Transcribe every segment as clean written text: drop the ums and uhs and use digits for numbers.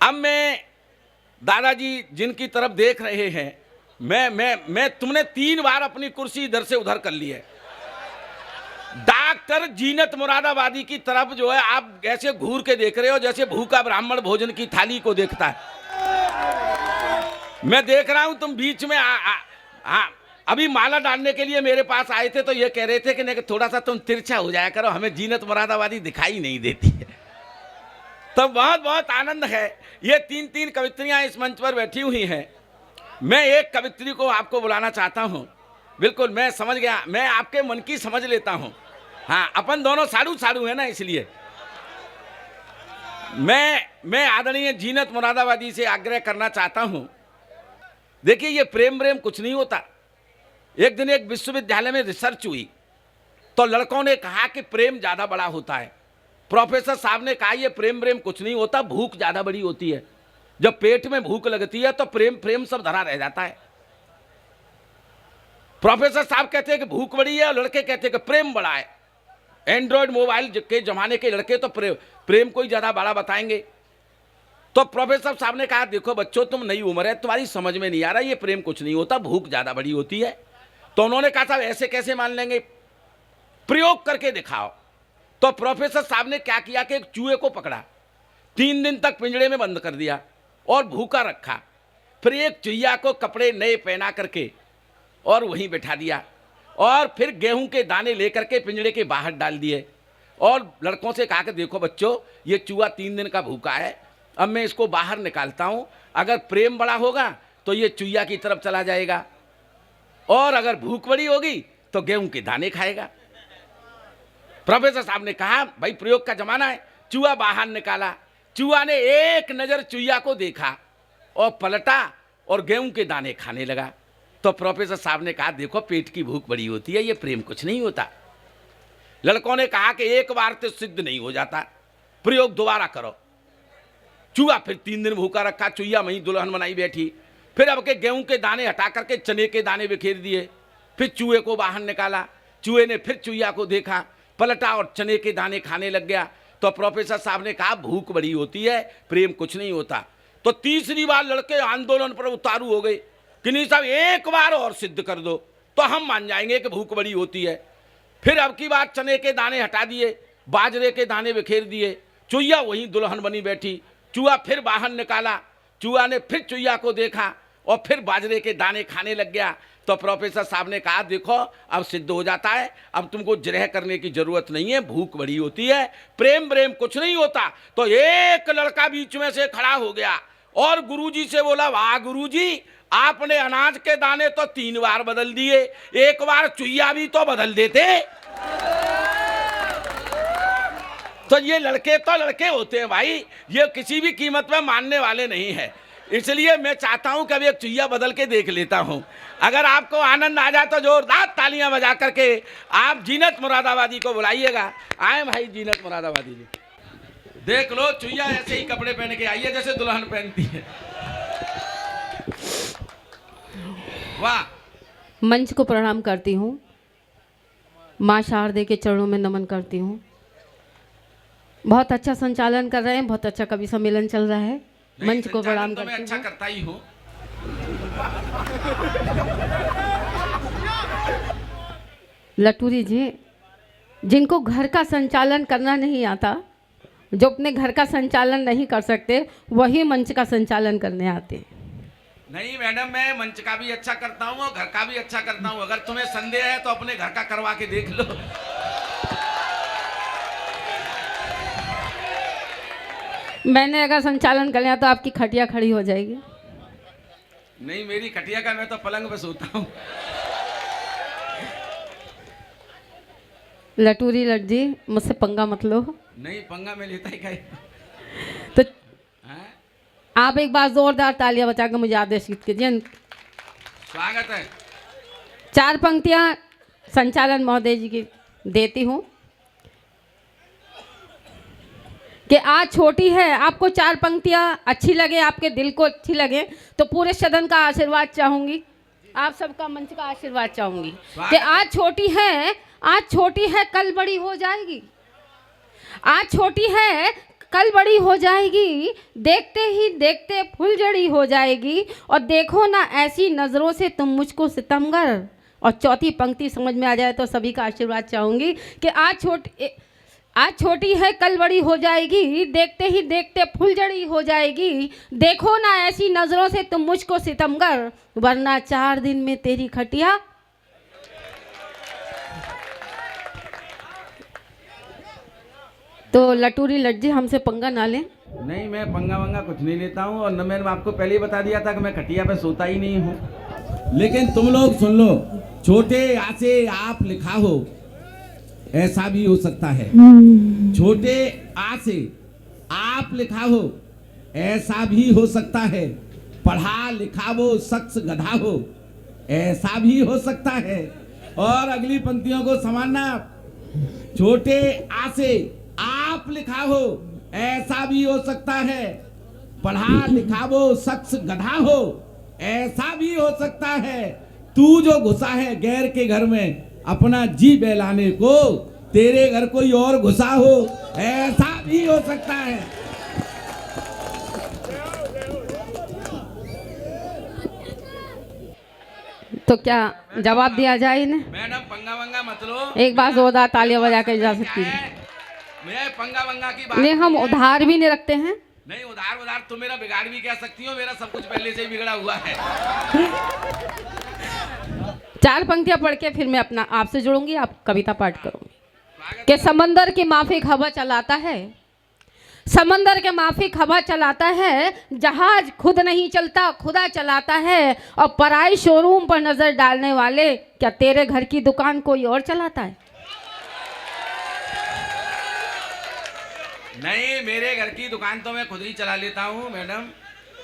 अब मैं दादाजी जिनकी तरफ देख रहे हैं, मैं तुमने 3 बार अपनी कुर्सी इधर से उधर कर ली है। डॉक्टर जीनत मुरादाबादी की तरफ जो है आप ऐसे घूर के देख रहे हो जैसे भूखा ब्राह्मण भोजन की थाली को देखता है। मैं देख रहा हूं तुम बीच में हाँ, अभी माला डालने के लिए मेरे पास आए थे तो ये कह रहे थे कि नहीं थोड़ा सा तुम तिरछा हो जाया करो, हमें जीनत मुरादाबादी दिखाई नहीं देती है। तो बहुत बहुत आनंद है। ये 3 कवित्रियां इस मंच पर बैठी हुई हैं। मैं एक कवित्री को आपको बुलाना चाहता हूं। बिल्कुल मैं समझ गया, मैं आपके मन की समझ लेता हूं। हाँ, अपन दोनों साड़ू साड़ू है ना, इसलिए मैं आदरणीय जीनत मुरादाबादी से आग्रह करना चाहता हूं। देखिए ये प्रेम कुछ नहीं होता। एक दिन एक विश्वविद्यालय में रिसर्च हुई तो लड़कों ने कहा कि प्रेम ज्यादा बड़ा होता है। प्रोफेसर साहब ने कहा ये प्रेम कुछ नहीं होता, भूख ज्यादा बड़ी होती है। जब पेट में भूख लगती है तो प्रेम सब धरा रह जाता है। प्रोफेसर साहब कहते हैं कि भूख बड़ी है और लड़के कहते हैं कि प्रेम बड़ा है। एंड्रॉयड मोबाइल के जमाने के लड़के तो प्रेम को ही ज्यादा बड़ा बताएंगे। तो प्रोफेसर साहब ने कहा देखो बच्चों, तुम नई उम्र है, तुम्हारी समझ में नहीं आ रहा, ये प्रेम कुछ नहीं होता, भूख ज्यादा बड़ी होती है। तो उन्होंने कहा साहब ऐसे कैसे मान लेंगे, प्रयोग करके दिखाओ। तो प्रोफेसर साहब ने क्या किया कि एक चूहे को पकड़ा, 3 दिन तक पिंजड़े में बंद कर दिया और भूखा रखा। फिर एक चुहिया को कपड़े नए पहना करके और वहीं बैठा दिया और फिर गेहूं के दाने लेकर के पिंजड़े के बाहर डाल दिए और लड़कों से कहा कि देखो बच्चों, ये चूहा 3 दिन का भूखा है, अब मैं इसको बाहर निकालता हूं। अगर प्रेम बड़ा होगा तो ये चुहिया की तरफ चला जाएगा और अगर भूख बड़ी होगी तो गेहूं के दाने खाएगा। प्रोफेसर साहब ने कहा भाई प्रयोग का जमाना है। चूहा बाहर निकाला, चूहा ने एक नजर चुहिया को देखा और पलटा और गेहूं के दाने खाने लगा। तो प्रोफेसर साहब ने कहा देखो पेट की भूख बड़ी होती है, ये प्रेम कुछ नहीं होता। लड़कों ने कहा कि एक बार तो सिद्ध नहीं हो जाता, प्रयोग दोबारा करो। चूहा फिर 3 दिन भूखा रखा, चुहिया वहीं दुल्हन बनाई बैठी। फिर अब के गेहूं के दाने हटा करके चने के दाने बिखेर दिए। फिर चूहे को बाहर निकाला, चूहे ने फिर चुहिया को देखा, पलटा और चने के दाने खाने लग गया। तो प्रोफेसर साहब ने कहा भूख बड़ी होती है, प्रेम कुछ नहीं होता। तो तीसरी बार लड़के आंदोलन पर उतारू हो गए कि नहीं साहब एक बार और सिद्ध कर दो तो हम मान जाएंगे कि भूख बड़ी होती है। फिर अब की बार चने के दाने हटा दिए, बाजरे के दाने बिखेर दिए, चुहिया वहीं दुल्हन बनी बैठी। चूहा फिर बाहर निकाला, चूहा ने फिर चुहिया को देखा और फिर बाजरे के दाने खाने लग गया। तो प्रोफेसर साहब ने कहा देखो अब सिद्ध हो जाता है, अब तुमको जिरह करने की जरूरत नहीं है, भूख बड़ी होती है, प्रेम कुछ नहीं होता। तो एक लड़का बीच में से खड़ा हो गया और गुरुजी से बोला वाह गुरुजी, आपने अनाज के दाने तो 3 बार बदल दिए, एक बार चुहिया भी तो बदल देते। तो ये लड़के तो लड़के होते हैं भाई, ये किसी भी कीमत में मानने वाले नहीं है। इसलिए मैं चाहता हूं कि अभी एक चुहिया बदल के देख लेता हूं। अगर आपको आनंद आ जाए तो जोरदार तालियां बजा करके आप जीनत मुरादाबादी को बुलाइएगा। आए भाई जीनत मुरादाबादी जी, देख लो चुहिया ऐसे ही कपड़े पहन के आई है जैसे दुल्हन पहनती है। वाह। मंच को प्रणाम करती हूँ, माँ शारदे के चरणों में नमन करती हूँ। बहुत अच्छा संचालन कर रहे हैं, बहुत अच्छा कवि सम्मेलन चल रहा है। मंच को प्रणाम करती हूँ। अच्छा करता ही हूँ। लटूरी जी, जिनको घर का संचालन करना नहीं आता, जो अपने घर का संचालन नहीं कर सकते, वही मंच का संचालन करने आते हैं। नहीं मैडम, मैं मंच का भी अच्छा करता हूँ और घर का भी अच्छा करता हूँ। अगर तुम्हें संदेह है तो अपने घर का करवा के देख लो। मैंने अगर संचालन कर लिया तो आपकी खटिया खड़ी हो जाएगी। नहीं मेरी खटिया का, मैं तो पलंग पे सोता हूँ। लटूरी लट जी, मुझसे पंगा मत लो। नहीं पंगा में लेता ही क्या। तो आप एक बार जोरदार तालियां बजाकर मुझे आदेशित कीजिए। स्वागत है। 4 पंक्तियां संचालन महोदय जी की देती हूँ कि आज छोटी है, आपको 4 पंक्तियां अच्छी लगे, आपके दिल को अच्छी लगे तो पूरे सदन का आशीर्वाद चाहूंगी, आप सबका मंच का आशीर्वाद चाहूंगी कि आज छोटी है कल बड़ी हो जाएगी। आज छोटी है कल बड़ी हो जाएगी, देखते ही देखते फुलझड़ी हो जाएगी। और देखो ना ऐसी नज़रों से तुम मुझको सितमगर। और चौथी पंक्ति समझ में आ जाए तो सभी का आशीर्वाद चाहूँगी कि आज छोटी है कल बड़ी हो जाएगी, देखते ही देखते फुलझड़ी हो जाएगी। देखो ना ऐसी नज़रों से तुम मुझको सितमगर, वरना 4 दिन में तेरी खटिया। तो लटूरी लज्जी हमसे पंगा ना लें। नहीं, मैं पंगा वंगा कुछ नहीं लेता हूँ, और न मैंने आपको पहले ही बता दिया था कि मैं खटिया पे सोता ही नहीं हूँ। लेकिन तुम लोग सुन लो, छोटे आ से आप लिखा हो ऐसा भी हो सकता है। छोटे आ से आप लिखा हो ऐसा भी हो सकता है। पढ़ा लिखा वो शख्स गधा हो ऐसा भी हो सकता है। और अगली पंक्तियों को समझना, छोटे आ से आप लिखा हो ऐसा भी हो सकता है। पढ़ा लिखा वो शख्स गधा हो ऐसा भी हो सकता है। तू जो घुसा है गैर के घर में अपना जी बहलाने को, तेरे घर कोई और घुसा हो ऐसा भी हो सकता है। तो क्या जवाब दिया जाए इन्हें? मैडम पंगा वंगा मत लो। एक बार जोरदार तालियां बजा के जा सकती है। मैं पंगा वंगा की बात नहीं, हम उधार भी नहीं रखते हैं। नहीं, उधार तुम मेरा बिगाड़ भी कह सकती हो, मेरा सब कुछ पहले से ही बिगड़ा हुआ है। 4 पंक्तियां पढ़ के फिर मैं अपना आपसे जुड़ूंगी, आप कविता पाठ करूंगी। कि समंदर की माफिक हवा चलाता है, समंदर के माफिक हवा चलाता है, जहाज खुद नहीं चलता खुदा चलाता है। और पराई शोरूम पर नजर डालने वाले, क्या तेरे घर की दुकान कोई और चलाता है? नहीं, मेरे घर की दुकान तो मैं खुद ही चला लेता हूँ मैडम।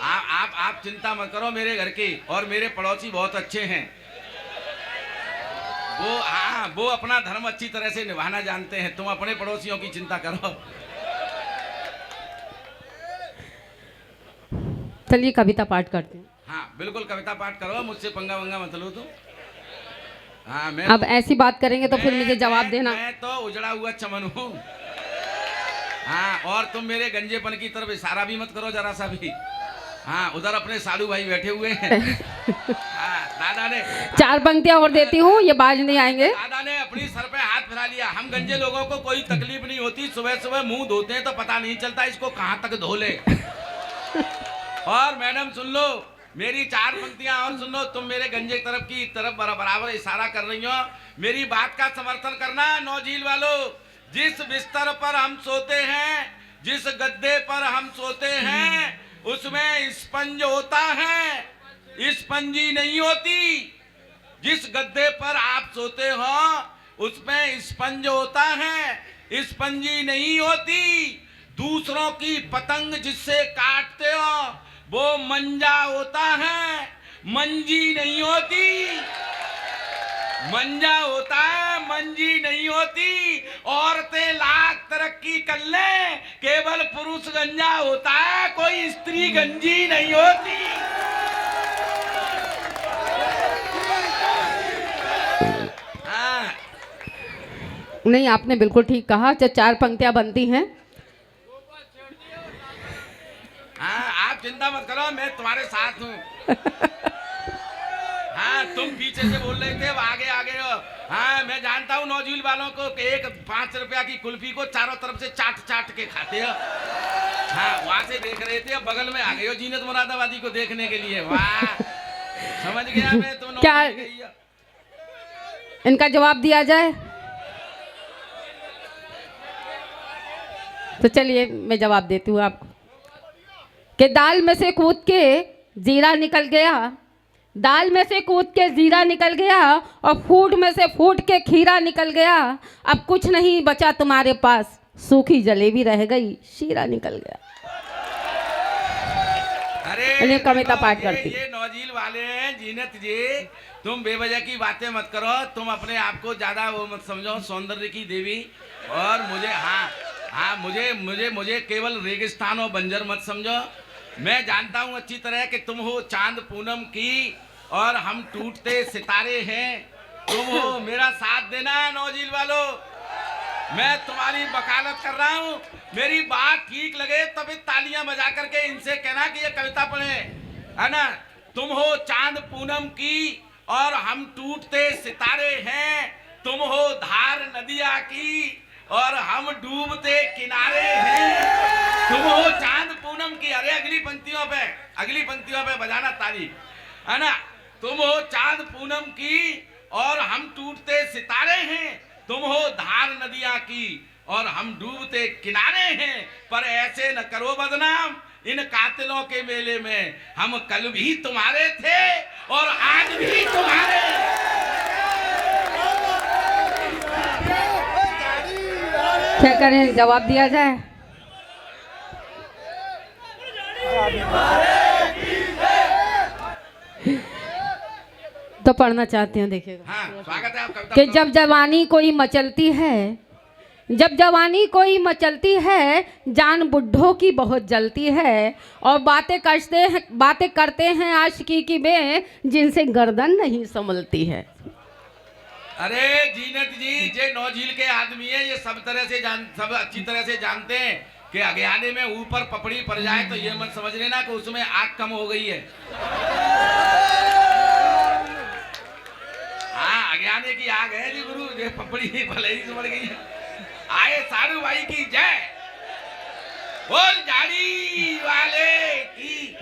आप चिंता मत करो मेरे घर की। और मेरे पड़ोसी बहुत अच्छे हैं। वो अपना धर्म अच्छी तरह से निभाना जानते हैं। तुम अपने पड़ोसियों की चिंता करो। चलिए कविता पाठ करते हैं। हाँ बिल्कुल, कविता पाठ करो, मुझसे पंगा वंगा मत लो तुम। हाँ, अब ऐसी बात करेंगे तो फिर मुझे जवाब देना। मैं तो उजड़ा हुआ चमन हूँ। हाँ, और तुम मेरे गंजेपन की तरफ इशारा भी मत करो जरा सा भी। हाँ, उधर अपने साधु भाई बैठे हुए हैं। हाँ, दादा ने 4 पंक्तियां और देती हूँ, ये बाज नहीं आएंगे। दादा ने अपनी सर पे हाथ फिरा लिया। हम गंजे लोगों को कोई तकलीफ नहीं होती, सुबह सुबह मुंह धोते हैं तो पता नहीं चलता इसको कहाँ तक धो ले। और मैडम सुन लो, मेरी 4 पंक्तियां और सुन लो। तुम मेरे गंजे की तरफ बराबर इशारा कर रही हो। मेरी बात का समर्थन करना नौझील वालों। जिस बिस्तर पर हम सोते हैं, जिस गद्दे पर हम सोते हैं, उसमें स्पंज होता है, स्पंजी नहीं होती। जिस गद्दे पर आप सोते हो उसमें स्पंज होता है, स्पंजी नहीं होती। दूसरों की पतंग जिससे काटते हो वो मंजा होता है, मंजी नहीं होती। मंजा होता है, मंजी नहीं होती। औरतें लाख तरक्की कर ले, केवल पुरुष गंजा होता है, कोई स्त्री गंजी नहीं होती। हाँ। नहीं, आपने बिल्कुल ठीक कहा। जब 4 पंक्तियां बनती हैं। हाँ, आप चिंता मत करो, मैं तुम्हारे साथ हूँ। हाँ, तुम पीछे से बोल रहे थे, अब आगे आगे हो। हाँ, मैं जानता हूँ नौजील वालों को कि एक 5 रुपया की कुल्फी को चारों तरफ से चाट चाट के खाते हो। हाँ, वहां से देख रहे थे, अब बगल में आ गए हो जीनत मुरादाबादी को देखने के लिए। वाह, समझ गया मैं। तुम क्या इनका जवाब दिया जाए? तो चलिए मैं जवाब देती हूँ आपको। कि दाल में से कूद के जीरा निकल गया, दाल में से कूद के जीरा निकल गया, और फूट में से फूट के खीरा निकल गया। अब कुछ नहीं बचा तुम्हारे पास, सूखी जलेबी रह गई, शीरा निकल गया। अरे कविता पाठ करती। ये नौजील वाले हैं जीनत जी, तुम बेवजह की बातें मत करो। तुम अपने आप को ज्यादा वो मत समझो, सौंदर्य की देवी। और मुझे केवल रेगिस्तान और बंजर मत समझो। मैं जानता हूँ अच्छी तरह कि तुम हो चांद पूनम की और हम टूटते सितारे हैं। तुम हो, मेरा साथ देना नौजील वालों। मैं तुम्हारी वकालत कर रहा हूँ, मेरी बात ठीक लगे तभी तालियां बजा करके इनसे कहना कि ये कविता पढ़े, है ना। तुम हो चांद पूनम की और हम टूटते सितारे हैं, तुम हो धार नदिया की और हम डूबते किनारे हैं। तुम हो चांद पूनम की, अरे अगली पंक्तियों पे बजाना ताली, है ना। तुम हो चांद पूनम की और हम टूटते सितारे हैं, तुम हो धार नदिया की और हम डूबते किनारे हैं। पर ऐसे न करो बदनाम इन कातिलों के मेले में, हम कल भी तुम्हारे थे और आज भी तुम्हारे। क्या करें, जवाब दिया जाए? तो पढ़ना चाहती हूँ, देखिएगा। हाँ, स्वागत है आप कविता कि जब जवानी कोई मचलती है, जब जवानी कोई मचलती है, जान बुढ़ों की बहुत जलती है, और बातें करते हैं आशिकी की बे, जिनसे गर्दन नहीं संभलती है। अरे जीनत जी, ये नौ झील के आदमी है, ये सब अच्छी तरह से जानते हैं कि अज्ञाने में ऊपर पपड़ी पड़ जाए तो ये मत समझ लेना कि उसमें आग कम हो गई है। हाँ, अज्ञाने की आग है जी गुरु, ये पपड़ी भले ही बढ़ गई है। आए साधु भाई की जय, बोल झाड़ी वाले की